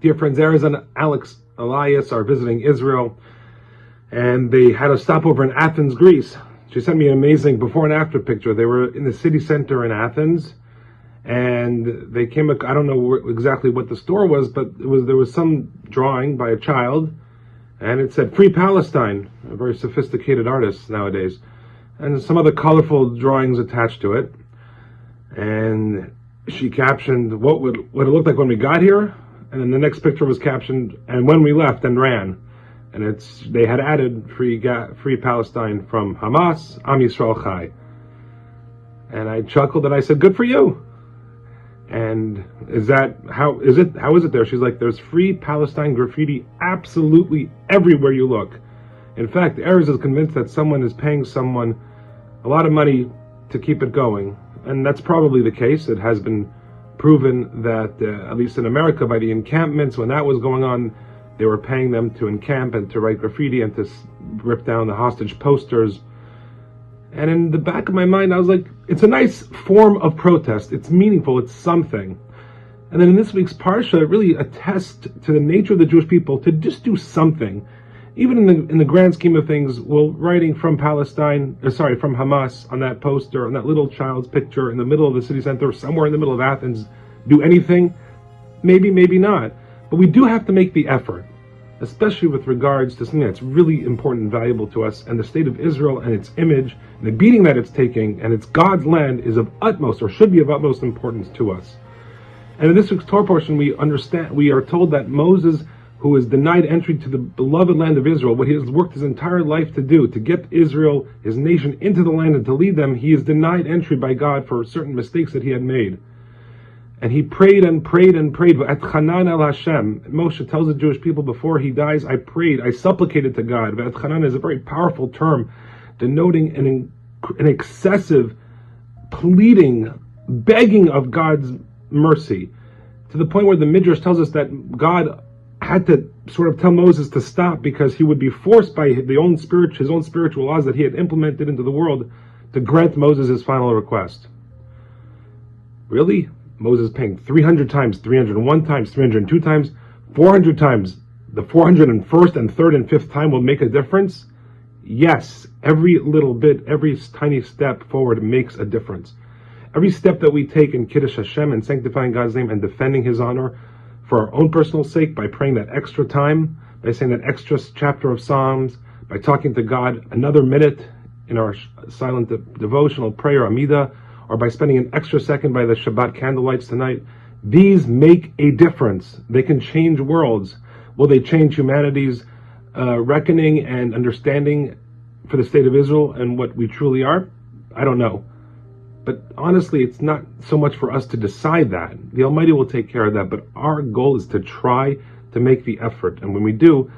Dear friends, Erez and Alex Elias are visiting Israel, and they had a stopover in Athens, Greece. She sent me an amazing before and after picture. They were in the city center in Athens, and they came, I don't know exactly what the store was, but there was some drawing by a child, and it said Free Palestine, a very sophisticated artist nowadays, and some other colorful drawings attached to it. And she captioned what it looked like when we got here, and then the next picture was captioned, and when we left and ran. And they had added free Palestine from Hamas, Am Yisrael Chai. And I chuckled and I said, good for you. And how is it there? She's like, there's free Palestine graffiti absolutely everywhere you look. In fact, Erez is convinced that someone is paying someone a lot of money to keep it going. And that's probably the case. It has been proven that, at least in America, by the encampments, when that was going on, they were paying them to encamp and to write graffiti and to rip down the hostage posters. And in the back of my mind, I was like, it's a nice form of protest. It's meaningful. It's something. And then in this week's Parsha, it really attests to the nature of the Jewish people to just do something. Even in the grand scheme of things, well, writing from from Hamas on that poster, on that little child's picture in the middle of the city center, somewhere in the middle of Athens, do anything? Maybe, maybe not. But we do have to make the effort, especially with regards to something that's really important and valuable to us, and the state of Israel and its image, and the beating that it's taking, and it's God's land is of utmost, or should be of utmost importance to us. And in this week's Torah portion, we are told that Moses, who is denied entry to the beloved land of Israel, what he has worked his entire life to do, to get Israel, his nation, into the land and to lead them, he is denied entry by God for certain mistakes that he had made. And he prayed and prayed and prayed. V'etchanan el Hashem. Moshe tells the Jewish people before he dies, I prayed, I supplicated to God. V'etchanan is a very powerful term denoting an excessive pleading, begging of God's mercy, to the point where the Midrash tells us that God had to sort of tell Moses to stop because he would be forced by his own spiritual laws that he had implemented into the world to grant Moses his final request. Really? Moses paying 300 times, 301 times, 302 times, 400 times. The 401st and 3rd and 5th time will make a difference? Yes, every little bit, every tiny step forward makes a difference. Every step that we take in Kiddush Hashem and sanctifying God's name and defending His honor for our own personal sake, by praying that extra time, by saying that extra chapter of Psalms, by talking to God another minute in our silent devotional prayer, Amidah, or by spending an extra second by the Shabbat candlelights tonight, these make a difference. They can change worlds. Will they change humanity's reckoning and understanding for the state of Israel and what we truly are? I don't know. But honestly, it's not so much for us to decide that. The Almighty will take care of that. But our goal is to try to make the effort. And when we do,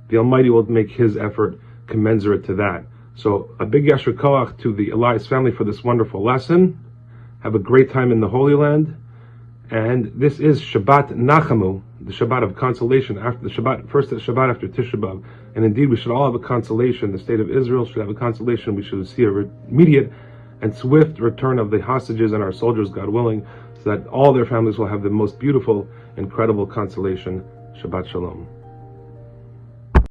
the Almighty will make His effort commensurate to that. So a big Yasher Koach to the Elias family for this wonderful lesson. Have a great time in the Holy Land. And this is Shabbat Nachamu, the Shabbat of consolation, after the Shabbat, first Shabbat after Tisha B'Av. And indeed, we should all have a consolation. The state of Israel should have a consolation. We should see an immediate and swift return of the hostages and our soldiers, God willing, so that all their families will have the most beautiful, incredible consolation. Shabbat Shalom.